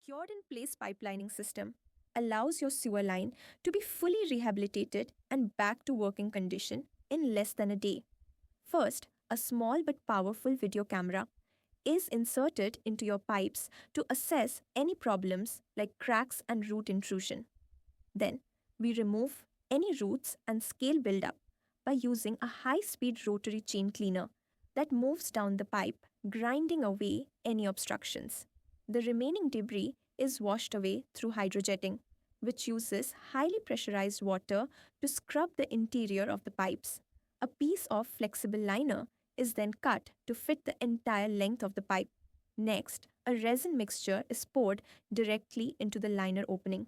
cured-in-place pipelining system allows your sewer line to be fully rehabilitated and back to working condition in less than a day. First, a small but powerful video camera is inserted into your pipes to assess any problems like cracks and root intrusion. Then, we remove any roots and scale buildup by using a high speed rotary chain cleaner that moves down the pipe, grinding away any obstructions. The remaining debris is washed away through hydrojetting, which uses highly pressurized water to scrub the interior of the pipes. A piece of flexible liner is then cut to fit the entire length of the pipe. Next, a resin mixture is poured directly into the liner opening.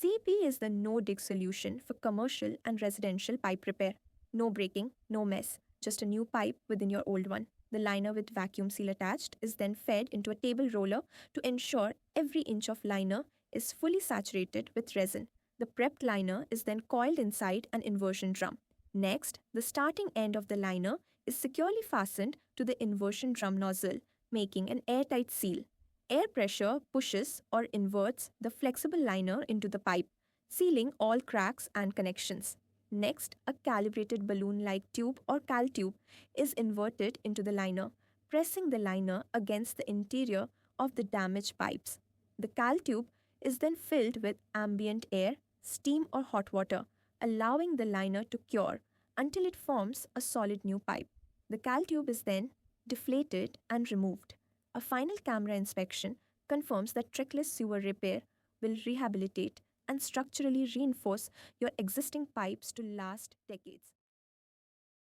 CIPP is the no-dig solution for commercial and residential pipe repair. No breaking, no mess, just a new pipe within your old one. The liner with vacuum seal attached is then fed into a table roller to ensure every inch of liner is fully saturated with resin. The prepped liner is then coiled inside an inversion drum. Next, the starting end of the liner is securely fastened to the inversion drum nozzle, making an airtight seal. Air pressure pushes or inverts the flexible liner into the pipe, sealing all cracks and connections. Next, a calibrated balloon-like tube or cal tube is inverted into the liner, pressing the liner against the interior of the damaged pipes. The cal tube is then filled with ambient air, steam or hot water, allowing the liner to cure until it forms a solid new pipe. The cal tube is then deflated and removed. A final camera inspection confirms that Trenchless sewer repair will rehabilitate and structurally reinforce your existing pipes to last decades.